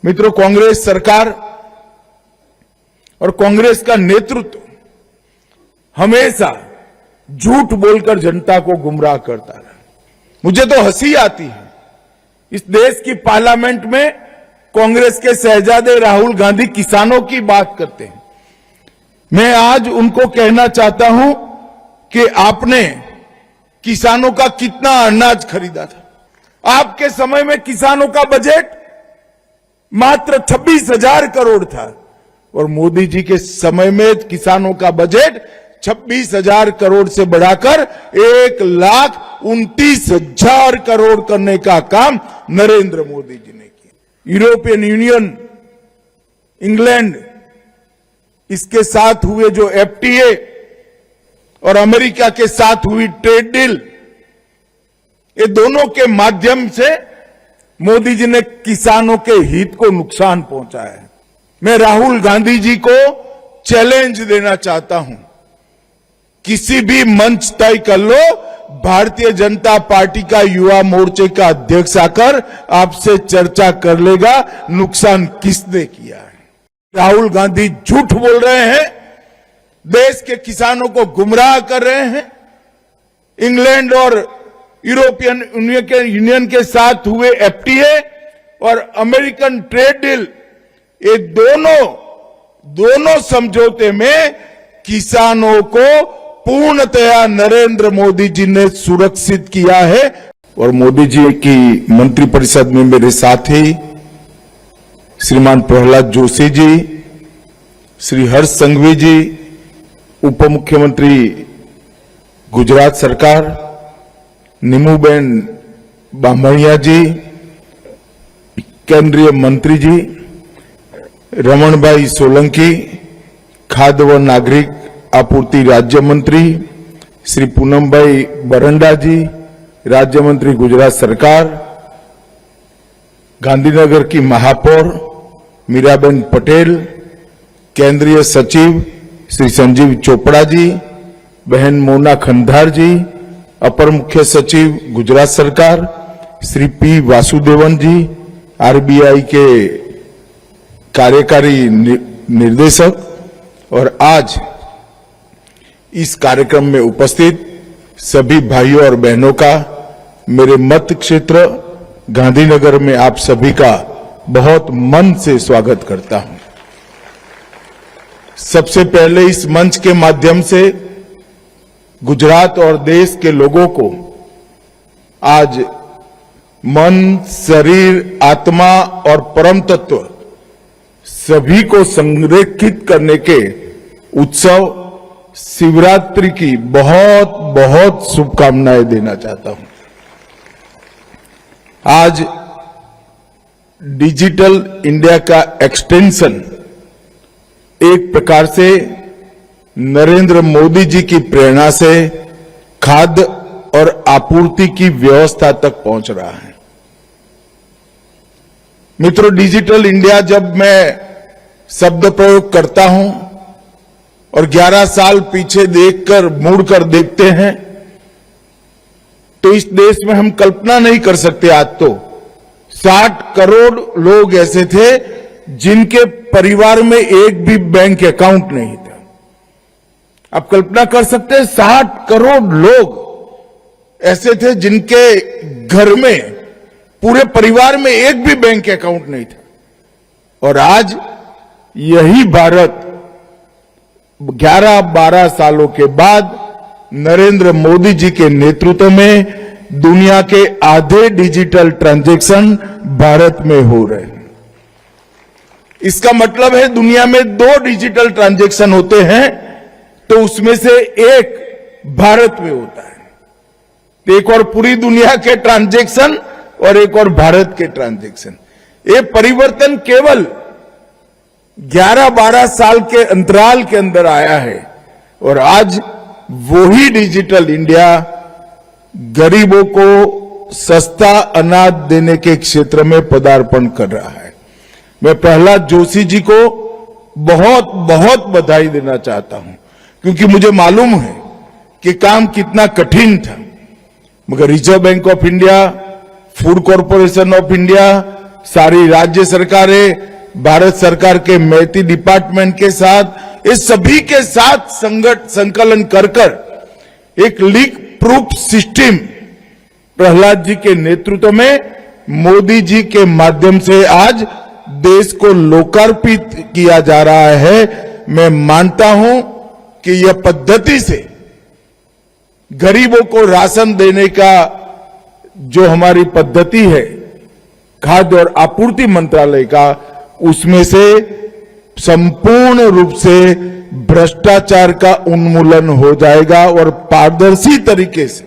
मित्रों, कांग्रेस सरकार और कांग्रेस का नेतृत्व हमेशा झूठ बोलकर जनता को गुमराह करता रहा। मुझे तो हंसी आती है, इस देश की पार्लियामेंट में कांग्रेस के शहजादे राहुल गांधी किसानों की बात करते हैं। मैं आज उनको कहना चाहता हूं कि आपने किसानों का कितना अनाज खरीदा था? आपके समय में किसानों का बजट मात्र 26,000 करोड़ था और मोदी जी के समय में किसानों का बजट 26,000 करोड़ से बढ़ाकर 1,29,000 करोड़ करने का काम नरेंद्र मोदी जी ने किया। यूरोपियन यूनियन, इंग्लैंड, इसके साथ हुए जो एफटीए और अमेरिका के साथ हुई ट्रेड डील, ये दोनों के माध्यम से मोदी जी ने किसानों के हित को नुकसान पहुंचाया है। मैं राहुल गांधी जी को चैलेंज देना चाहता हूं, किसी भी मंच तय कर लो, भारतीय जनता पार्टी का युवा मोर्चे का अध्यक्ष आकर आपसे चर्चा कर लेगा नुकसान किसने किया है। राहुल गांधी झूठ बोल रहे हैं, देश के किसानों को गुमराह कर रहे हैं। इंग्लैंड और यूरोपियन यूनियन के साथ हुए एफटीए और अमेरिकन ट्रेड डील, ये दोनों समझौते में किसानों को पूर्णतया नरेंद्र मोदी जी ने सुरक्षित किया है। और मोदी जी की मंत्रिपरिषद में मेरे साथी श्रीमान प्रहलाद जोशी जी, श्री हर्ष संघवी जी, उप मुख्यमंत्री गुजरात सरकार नीमूबेन बामणिया जी, केंद्रीय मंत्री जी रमण भाई सोलंकी, खाद्य व नागरिक आपूर्ति राज्य मंत्री श्री पूनम भाई बरंडा जी, राज्य मंत्री गुजरात सरकार, गांधीनगर की महापौर मीराबेन पटेल, केंद्रीय सचिव श्री संजीव चोपड़ा जी, बहन मोना खंडार जी, अपर मुख्य सचिव गुजरात सरकार श्री पी वासुदेवन जी, आरबीआई के कार्यकारी निर्देशक, और आज इस कार्यक्रम में उपस्थित सभी भाइयों और बहनों का मेरे मत क्षेत्र गांधीनगर में आप सभी का बहुत मन से स्वागत करता हूं। सबसे पहले इस मंच के माध्यम से गुजरात और देश के लोगों को आज मन, शरीर, आत्मा और परम तत्व सभी को संरेखित करने के उत्सव शिवरात्रि की बहुत बहुत शुभकामनाएं देना चाहता हूं। आज डिजिटल इंडिया का एक्सटेंशन एक प्रकार से नरेंद्र मोदी जी की प्रेरणा से खाद्य और आपूर्ति की व्यवस्था तक पहुंच रहा है। मित्रों, डिजिटल इंडिया जब मैं शब्द प्रयोग करता हूं और 11 साल पीछे देखकर मुड़कर देखते हैं तो इस देश में हम कल्पना नहीं कर सकते। आज तो 60 करोड़ लोग ऐसे थे जिनके परिवार में एक भी बैंक अकाउंट नहीं था। आप कल्पना कर सकते हैं, 60 करोड़ लोग ऐसे थे जिनके घर में, पूरे परिवार में एक भी बैंक अकाउंट नहीं था। और आज यही भारत 11-12 सालों के बाद नरेंद्र मोदी जी के नेतृत्व में दुनिया के आधे डिजिटल ट्रांजैक्शन भारत में हो रहे हैं। इसका मतलब है दुनिया में 2 डिजिटल ट्रांजैक्शन होते हैं तो उसमें से एक भारत में होता है। एक और पूरी दुनिया के ट्रांजैक्शन और एक और भारत के ट्रांजैक्शन। ये परिवर्तन केवल 11-12 साल के अंतराल के अंदर आया है और आज वही डिजिटल इंडिया गरीबों को सस्ता अनाज देने के क्षेत्र में पदार्पण कर रहा है। मैं प्रहलाद जोशी जी को बहुत बहुत बधाई देना चाहता हूं, क्योंकि मुझे मालूम है कि काम कितना कठिन था, मगर reserve bank of India, food corporation of India, सारी राज्य सरकारें, भारत सरकार के मैती डिपार्टमेंट के साथ, इस सभी के साथ संकलन कर एक leak proof system Prahlad ji के नेतृत्व में मोदी जी के माध्यम से आज देश को लोकार्पित किया जा रहा है। मैं मानता हूं कि यह पद्धति से गरीबों को राशन देने का जो हमारी पद्धति है खाद्य और आपूर्ति मंत्रालय का, उसमें से संपूर्ण रूप से भ्रष्टाचार का उन्मूलन हो जाएगा और पारदर्शी तरीके से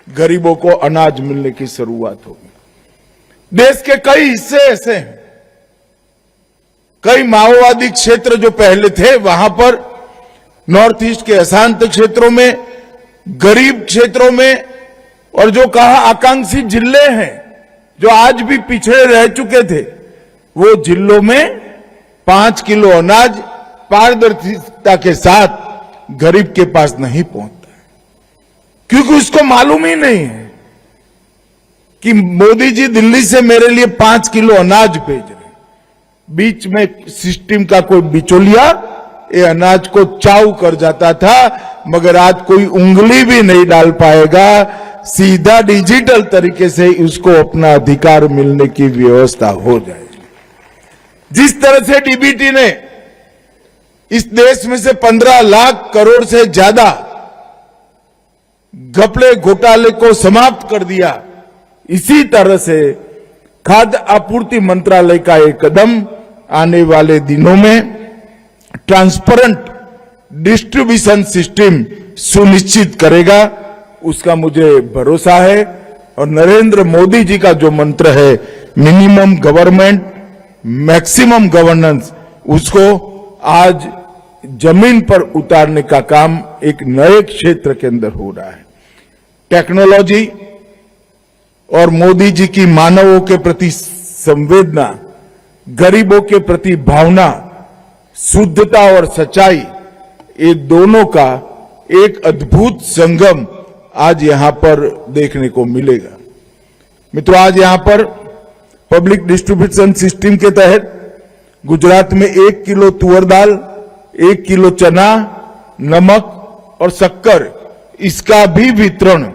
गरीबों को अनाज मिलने की शुरुआत होगी। देश के कई हिस्से ऐसे हैं, कई माओवादी क्षेत्र जो पहले थे, वहां पर नॉर्थ ईस्ट के अशांत क्षेत्रों में, गरीब क्षेत्रों में, और जो कहा आकांक्षी जिले हैं जो आज भी पिछड़े रह चुके थे, वो जिलों में 5 किलो अनाज पारदर्शिता के साथ गरीब के पास नहीं पहुंचता है, क्योंकि उसको मालूम ही नहीं है कि मोदी जी दिल्ली से मेरे लिए 5 किलो अनाज भेज रहे। बीच में सिस्टम का कोई बिचौलिया ये अनाज को चाऊ कर जाता था, मगर आज कोई उंगली भी नहीं डाल पाएगा। सीधा डिजिटल तरीके से उसको अपना अधिकार मिलने की व्यवस्था हो जाएगी। जिस तरह से डीबीटी ने इस देश में से 15 लाख करोड़ से ज्यादा घपले घोटाले को समाप्त कर दिया, इसी तरह से खाद्य आपूर्ति मंत्रालय का एक कदम आने वाले दिनों में ट्रांसपेरेंट डिस्ट्रीब्यूशन सिस्टम सुनिश्चित करेगा, उसका मुझे भरोसा है। और नरेंद्र मोदी जी का जो मंत्र है मिनिमम गवर्नमेंट मैक्सिमम गवर्नेंस, उसको आज जमीन पर उतारने का काम एक नए क्षेत्र के अंदर हो रहा है। टेक्नोलॉजी और मोदी जी की मानवों के प्रति संवेदना, गरीबों के प्रति भावना, शुद्धता और सच्चाई, ये दोनों का एक अद्भुत संगम आज यहां पर देखने को मिलेगा। मित्रों, आज यहां पर पब्लिक डिस्ट्रीब्यूशन सिस्टम के तहत गुजरात में 1 किलो तुअर दाल, 1 किलो चना, नमक और शक्कर, इसका भी वितरण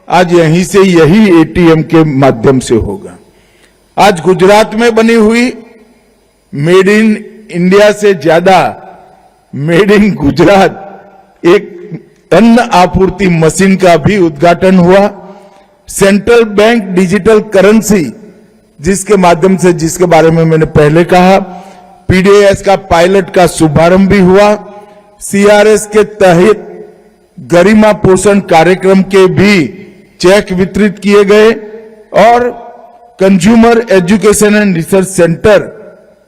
आज यहीं से यही एटीएम के माध्यम से होगा। आज गुजरात में बनी हुई मेड इन इंडिया से ज्यादा मेड इन गुजरात एक अन्न आपूर्ति मशीन का भी उद्घाटन हुआ। सेंट्रल बैंक डिजिटल करेंसी, जिसके माध्यम से, जिसके बारे में मैंने पहले कहा, पीडीएस का पायलट का शुभारंभ भी हुआ। सीआरएस के तहत गरिमा पोषण कार्यक्रम के भी चेक वितरित किए गए और consumer education and research centre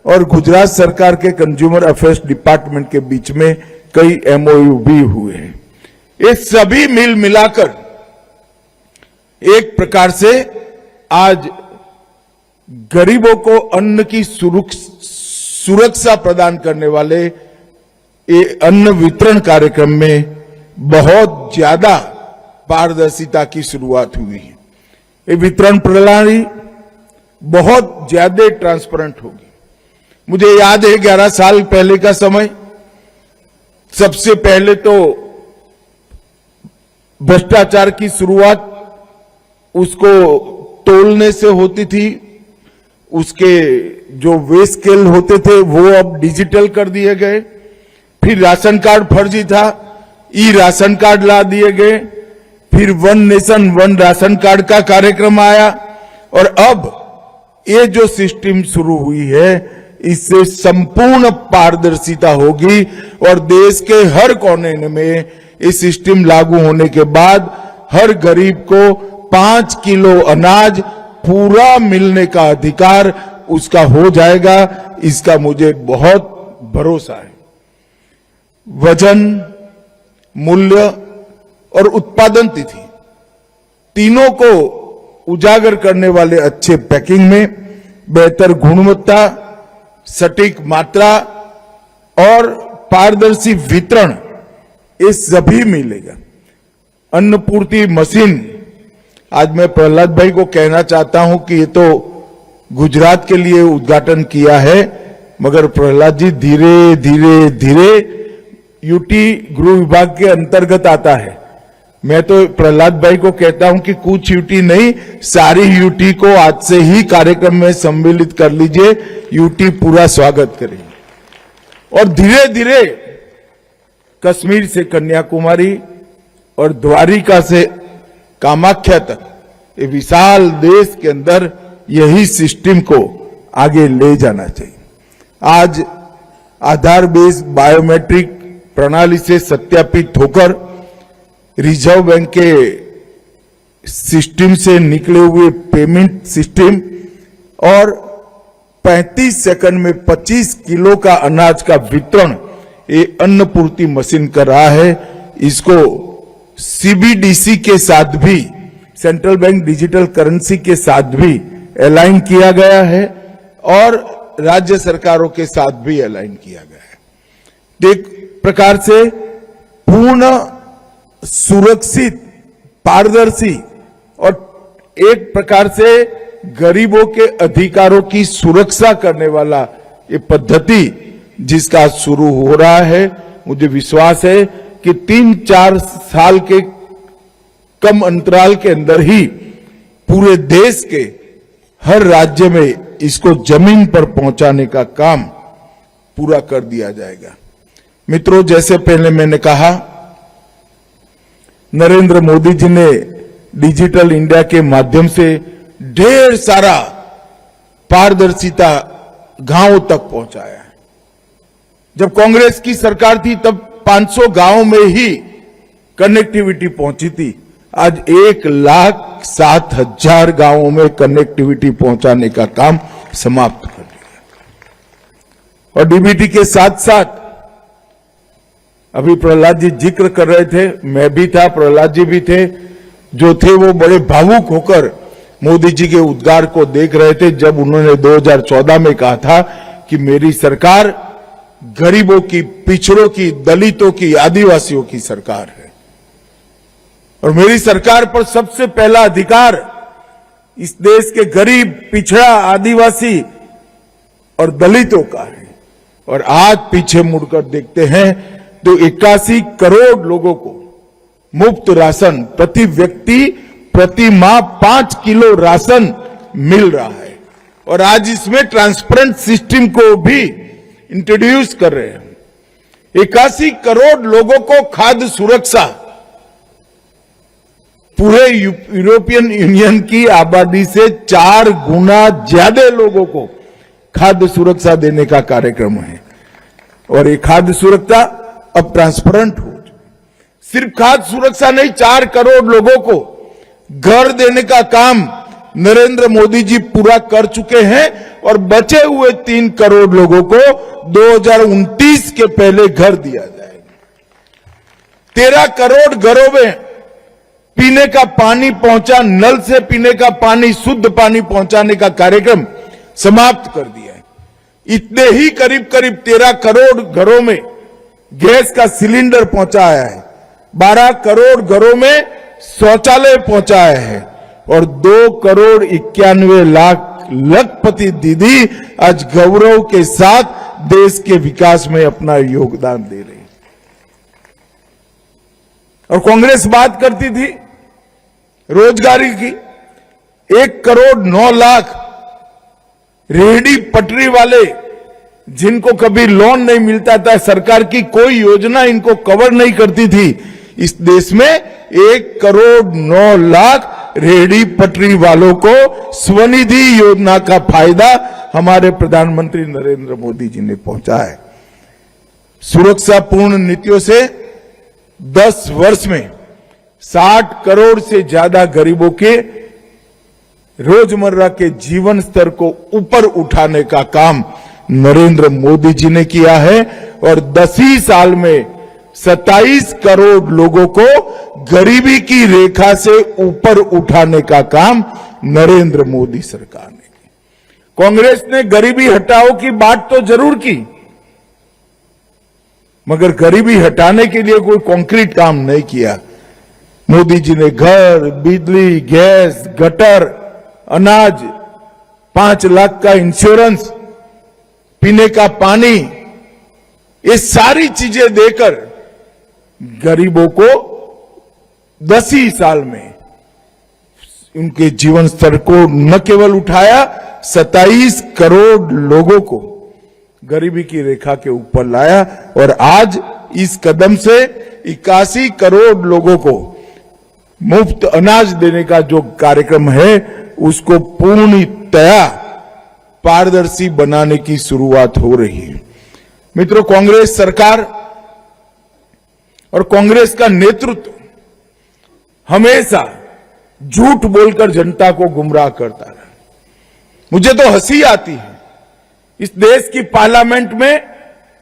और गुजरात सरकार के कंज्यूमर अफेयर्स डिपार्टमेंट के बीच में कई एमओयू भी हुए हैं। ये सभी मिल मिलाकर एक प्रकार से आज गरीबों को अन्न की सुरक्षा प्रदान करने वाले ये अन्न वितरण कार्यक्रम में बहुत ज्यादा पारदर्शिता की शुरुआत हुई है। ये वितरण प्रणाली बहुत ज्यादा ट्रांसपेरेंट होगी। मुझे याद है 11 साल पहले का समय, सबसे पहले तो भ्रष्टाचार की शुरुआत उसको तोलने से होती थी, उसके जो वे स्केल होते थे वो अब डिजिटल कर दिए गए। फिर राशन कार्ड फर्जी था, ई राशन कार्ड ला दिए गए। फिर one nation one ration card का कार्यक्रम आया और अब ये जो सिस्टम शुरू हुई है, इससे संपूर्ण पारदर्शिता होगी और देश के हर कोने में इस सिस्टम लागू होने के बाद हर गरीब को 5 किलो अनाज पूरा मिलने का अधिकार उसका हो जाएगा। इसका मुझे बहुत भरोसा है। वजन, मूल्य और उत्पादन तिथि तीनों को उजागर करने वाले अच्छे पैकिंग में बेहतर गुणवत्ता, सटीक मात्रा और पारदर्शी वितरण, ये सभी मिलेगा। अन्नपूर्ति मशीन, आज मैं प्रहलाद भाई को कहना चाहता हूं कि ये तो गुजरात के लिए उद्घाटन किया है, मगर प्रहलाद जी धीरे धीरे धीरे यूटी गृह विभाग के अंतर्गत आता है। मैं तो प्रहलाद भाई को कहता हूं कि कुछ यूटी नहीं, सारी यूटी को आज से ही कार्यक्रम में सम्मिलित कर लीजिए, यूटी पूरा स्वागत करेगी। और धीरे धीरे कश्मीर से कन्याकुमारी और द्वारिका से कामाख्या तक ये विशाल देश के अंदर यही सिस्टम को आगे ले जाना चाहिए। आज आधार बेस्ड बायोमेट्रिक प्रणाली से सत्यापित होकर रिजर्व बैंक के सिस्टम से निकले हुए पेमेंट सिस्टम और 35 सेकंड में 25 किलो का अनाज का वितरण ये अन्नपूर्ति मशीन कर रहा है। इसको सीबीडीसी के साथ भी, सेंट्रल बैंक डिजिटल करेंसी के साथ भी अलाइन किया गया है और राज्य सरकारों के साथ भी अलाइन किया गया है। एक प्रकार से पूर्ण सुरक्षित, पारदर्शी और एक प्रकार से गरीबों के अधिकारों की सुरक्षा करने वाला ये पद्धति जिसका शुरू हो रहा है, मुझे विश्वास है कि 3-4 साल के कम अंतराल के अंदर ही पूरे देश के हर राज्य में इसको जमीन पर पहुंचाने का काम पूरा कर दिया जाएगा। मित्रों, जैसे पहले मैंने कहा, नरेंद्र मोदी जी ने डिजिटल इंडिया के माध्यम से ढेर सारा पारदर्शिता गांवों तक पहुंचाया है। जब कांग्रेस की सरकार थी तब 500 गांवों में ही कनेक्टिविटी पहुंची थी। आज 1,07,000 गांवों में कनेक्टिविटी पहुंचाने का काम समाप्त कर दिया। और डीबीटी के साथ साथ अभी प्रहलाद जी जिक्र कर रहे थे, मैं भी था, प्रहलाद जी भी थे, जो थे वो बड़े भावुक होकर मोदी जी के उद्गार को देख रहे थे जब उन्होंने 2014 में कहा था कि मेरी सरकार गरीबों की, पिछड़ों की, दलितों की, आदिवासियों की सरकार है और मेरी सरकार पर सबसे पहला अधिकार इस देश के गरीब, पिछड़ा, आदिवासी और दलितों का है। और आज पीछे मुड़कर देखते हैं तो 81 करोड़ लोगों को मुफ्त राशन, प्रति व्यक्ति प्रति माह 5 किलो राशन मिल रहा है और आज इसमें ट्रांसपेरेंट सिस्टम को भी इंट्रोड्यूस कर रहे हैं। 81 करोड़ लोगों को खाद्य सुरक्षा, पूरे यूरोपियन यूनियन की आबादी से 4 गुना ज्यादा लोगों को खाद्य सुरक्षा देने का कार्यक्रम है और ये खाद्य सुरक्षा अब ट्रांसपेरेंट हो। सिर्फ खाद्य सुरक्षा नहीं, 4 करोड़ लोगों को घर देने का काम नरेंद्र मोदी जी पूरा कर चुके हैं और बचे हुए 3 करोड़ लोगों को 2029 के पहले घर दिया जाएगा। 13 करोड़ घरों में पीने का पानी पहुंचा, नल से पीने का पानी, शुद्ध पानी पहुंचाने का कार्यक्रम समाप्त कर दिया है। इतने ही करीब करीब 13 करोड़ घरों में गैस का सिलेंडर पहुंचाया है, 12 करोड़ घरों में शौचालय पहुंचाया है और 2 करोड़ 91 लाख लखपति दीदी आज गौरव के साथ देश के विकास में अपना योगदान दे रही। और कांग्रेस बात करती थी रोजगारी की, 1 करोड़ 9 लाख रेहड़ी पटरी वाले जिनको कभी लोन नहीं मिलता था, सरकार की कोई योजना इनको कवर नहीं करती थी, इस देश में 1 करोड़ 9 लाख रेहड़ी पटरी वालों को स्वनिधि योजना का फायदा हमारे प्रधानमंत्री नरेंद्र मोदी जी ने पहुंचाया है। सुरक्षापूर्ण नीतियों से 10 वर्ष में 60 करोड़ से ज्यादा गरीबों के रोजमर्रा के जीवन स्तर को ऊपर उठाने का काम नरेंद्र मोदी जी ने किया है और 10 ही साल में 27 करोड़ लोगों को गरीबी की रेखा से ऊपर उठाने का काम नरेंद्र मोदी सरकार ने किया। कांग्रेस ने गरीबी हटाओ की बात तो जरूर की, मगर गरीबी हटाने के लिए कोई कॉन्क्रीट काम नहीं किया। मोदी जी ने घर, बिजली, गैस, गटर, अनाज, 5 लाख का इंश्योरेंस, पीने का पानी, ये सारी चीजें देकर गरीबों को 10 ही साल में उनके जीवन स्तर को न केवल उठाया, 27 करोड़ लोगों को गरीबी की रेखा के ऊपर लाया और आज इस कदम से 81 करोड़ लोगों को मुफ्त अनाज देने का जो कार्यक्रम है उसको पूर्णतया पारदर्शी बनाने की शुरुआत हो रही है। मित्रों, कांग्रेस सरकार और कांग्रेस का नेतृत्व हमेशा झूठ बोलकर जनता को गुमराह करता रहा। मुझे तो हंसी आती है, इस देश की पार्लियामेंट में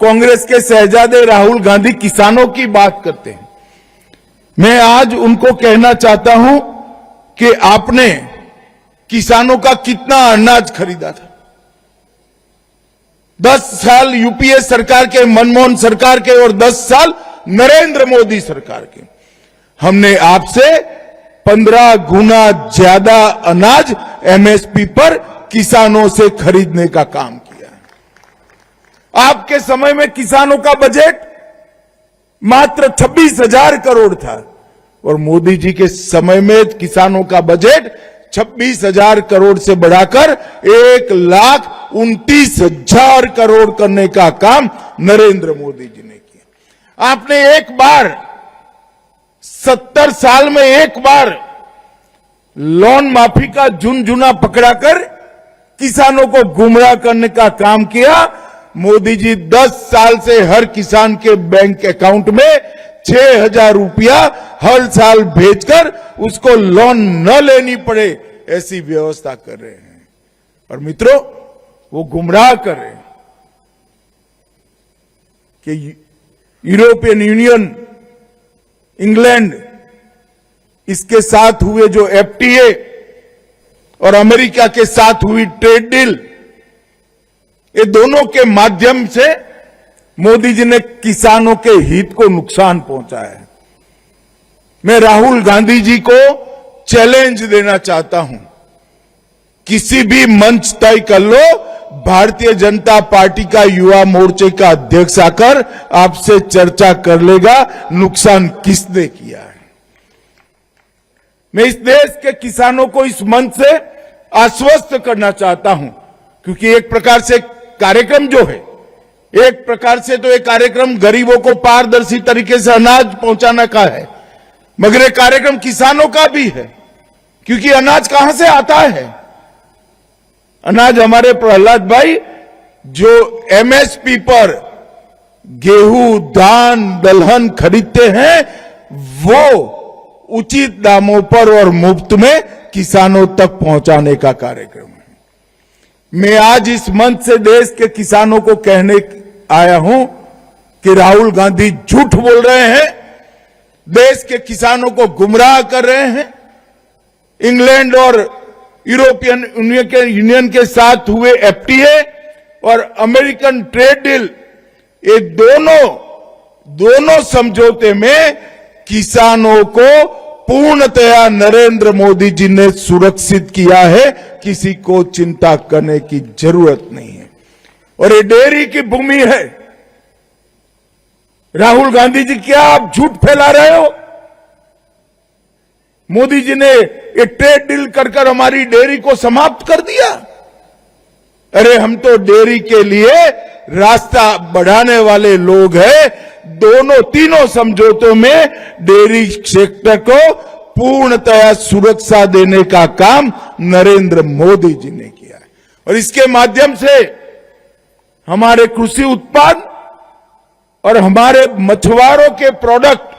कांग्रेस के शहजादे राहुल गांधी किसानों की बात करते हैं। मैं आज उनको कहना चाहता हूं कि आपने किसानों का कितना अनाज खरीदा था? 10 साल यूपीए सरकार के, मनमोहन सरकार के और 10 साल नरेंद्र मोदी सरकार के, हमने आपसे 15 गुना ज्यादा अनाज एमएसपी पर किसानों से खरीदने का काम किया है। आपके समय में किसानों का बजट मात्र 26,000 करोड़ था और मोदी जी के समय में किसानों का बजट 26,000 करोड़ से बढ़ाकर 1,29,000 करोड़ करने का काम नरेंद्र मोदी जी ने किया। आपने एक बार 70 साल में एक बार लोन माफी का झुनझुना पकड़ाकर किसानों को गुमराह करने का काम किया। मोदी जी 10 साल से हर किसान के बैंक अकाउंट में 6,000 रुपया हर साल भेजकर उसको लोन न लेनी पड़े ऐसी व्यवस्था कर रहे हैं। और मित्रों, वो गुमराह कर रहे हैं कि यूरोपियन यूनियन, इंग्लैंड, इसके साथ हुए जो एफटीए और अमेरिका के साथ हुई ट्रेड डील, ये दोनों के माध्यम से मोदी जी ने किसानों के हित को नुकसान पहुंचाया है। मैं राहुल गांधी जी को चैलेंज देना चाहता हूं, किसी भी मंच तय कर लो, भारतीय जनता पार्टी का युवा मोर्चे का अध्यक्ष आकर आपसे चर्चा कर लेगा नुकसान किसने किया है। मैं इस देश के किसानों को इस मंच से आश्वस्त करना चाहता हूं, क्योंकि एक प्रकार से कार्यक्रम जो है, एक प्रकार से तो ये कार्यक्रम गरीबों को पारदर्शी तरीके से अनाज पहुंचाने का है, मगर ये कार्यक्रम किसानों का भी है, क्योंकि अनाज कहां से आता है? अनाज हमारे प्रहलाद भाई जो एमएसपी पर गेहूं, धान, दलहन खरीदते हैं, वो उचित दामों पर और मुफ्त में किसानों तक पहुंचाने का कार्यक्रम है। मैं आज इस मंच से देश के किसानों को कहने आया हूं कि राहुल गांधी झूठ बोल रहे हैं, देश के किसानों को गुमराह कर रहे हैं। इंग्लैंड और यूरोपियन यूनियन के साथ हुए एफटीए और अमेरिकन ट्रेड डील, ये दोनों समझौते में किसानों को पूर्णतया नरेंद्र मोदी जी ने सुरक्षित किया है, किसी को चिंता करने की जरूरत नहीं है। और ये डेयरी की भूमि है। राहुल गांधी जी, क्या आप झूठ फैला रहे हो? मोदी जी ने ये ट्रेड डील कर हमारी डेयरी को समाप्त कर दिया। अरे हम तो डेयरी के लिए रास्ता बढ़ाने वाले लोग हैं। तीनों समझौतों में डेयरी सेक्टर को पूर्णतया सुरक्षा देने का काम नरेंद्र मोदी जी ने किया है और इसके माध्यम से हमारे कृषि उत्पाद और हमारे मछुआरों के प्रोडक्ट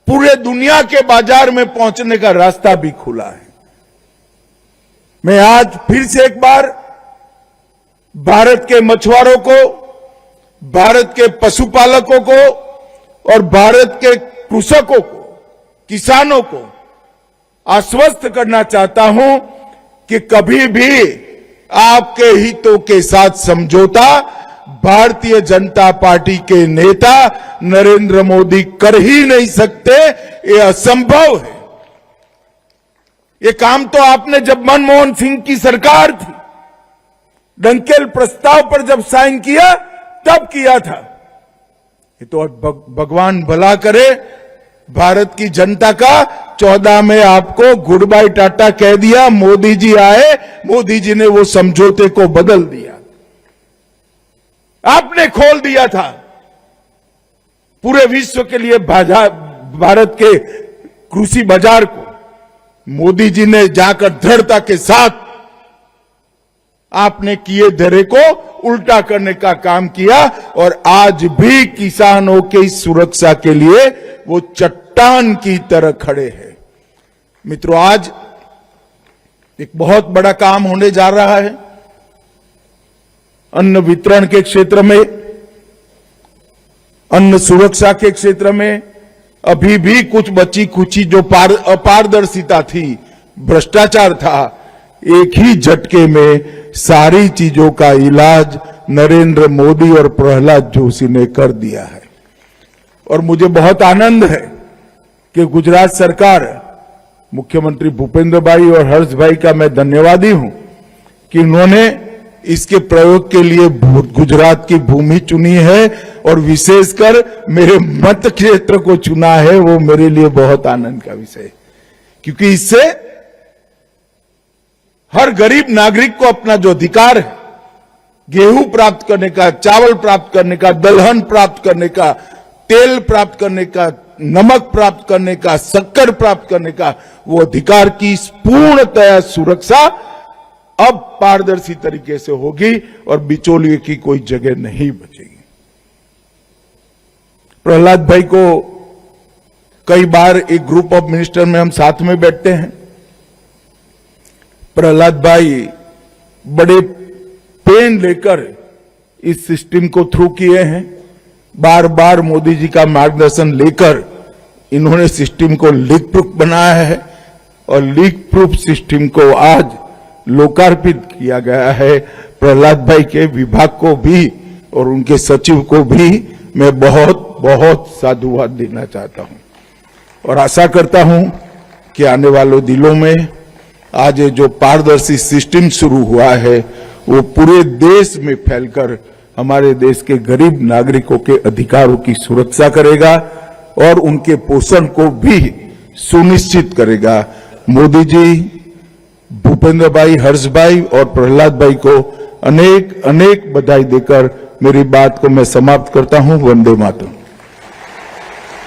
पूरे दुनिया के बाजार में पहुंचने का रास्ता भी खुला है। मैं आज फिर से एक बार भारत के मछुआरों को, भारत के पशुपालकों को और भारत के कृषकों को, किसानों को आश्वस्त करना चाहता हूं कि कभी भी आपके हितों के साथ समझौता भारतीय जनता पार्टी के नेता नरेंद्र मोदी कर ही नहीं सकते। ये असंभव है। ये काम तो आपने जब मनमोहन सिंह की सरकार थी डंकेल प्रस्ताव पर जब साइन किया तब किया था। ये तो भगवान भला करे भारत की जनता का। 14 में आपको गुड बाय टाटा कह दिया, मोदी जी आए, मोदी जी ने वो समझौते को बदल दिया। आपने खोल दिया था पूरे विश्व के लिए भारत के कृषि बाजार को। मोदी जी ने जाकर दृढ़ता के साथ आपने किए धरे को उल्टा करने का काम किया और आज भी किसानों की सुरक्षा के लिए वो चट्टान की तरह खड़े हैं। मित्रों, आज एक बहुत बड़ा काम होने जा रहा है अन्न वितरण के क्षेत्र में, अन्न सुरक्षा के क्षेत्र में। अभी भी कुछ बची खुची जो अपारदर्शिता थी, भ्रष्टाचार था, एक ही झटके में सारी चीजों का इलाज नरेंद्र मोदी और प्रहलाद जोशी ने कर दिया है। और मुझे बहुत आनंद है कि गुजरात सरकार, मुख्यमंत्री भूपेंद्र भाई और हर्ष भाई का मैं धन्यवादी हूं कि उन्होंने इसके प्रयोग के लिए गुजरात की भूमि चुनी है और विशेषकर मेरे मत क्षेत्र को चुना है। वो मेरे लिए बहुत आनंद का विषय है, क्योंकि इससे हर गरीब नागरिक को अपना जो अधिकार है, गेहूं प्राप्त करने का, चावल प्राप्त करने का, दलहन प्राप्त करने का, तेल प्राप्त करने का, नमक प्राप्त करने का, शक्कर प्राप्त करने का, वो अधिकार की पूर्णतया सुरक्षा अब पारदर्शी तरीके से होगी और बिचौलिए की कोई जगह नहीं बचेगी। प्रहलाद भाई को कई बार एक ग्रुप ऑफ मिनिस्टर में हम साथ में बैठते हैं। प्रहलाद भाई बड़े पेन लेकर इस सिस्टम को थ्रू किए हैं। बार बार मोदी जी का मार्गदर्शन लेकर इन्होंने सिस्टम को लीक प्रूफ बनाया है और लीक प्रूफ सिस्टम को आज लोकार्पित किया गया है। प्रहलाद भाई के विभाग को भी और उनके सचिव को भी मैं बहुत बहुत साधुवाद देना चाहता हूं और आशा करता हूं कि आने वाले दिनों में आज ये जो पारदर्शी सिस्टम शुरू हुआ है वो पूरे देश में फैलकर हमारे देश के गरीब नागरिकों के अधिकारों की सुरक्षा करेगा और उनके पोषण को भी सुनिश्चित करेगा। मोदी जी, भूपेंद्र भाई, हर्ष भाई और प्रहलाद भाई को अनेक अनेक बधाई देकर मेरी बात को मैं समाप्त करता हूं। वंदे मातरम।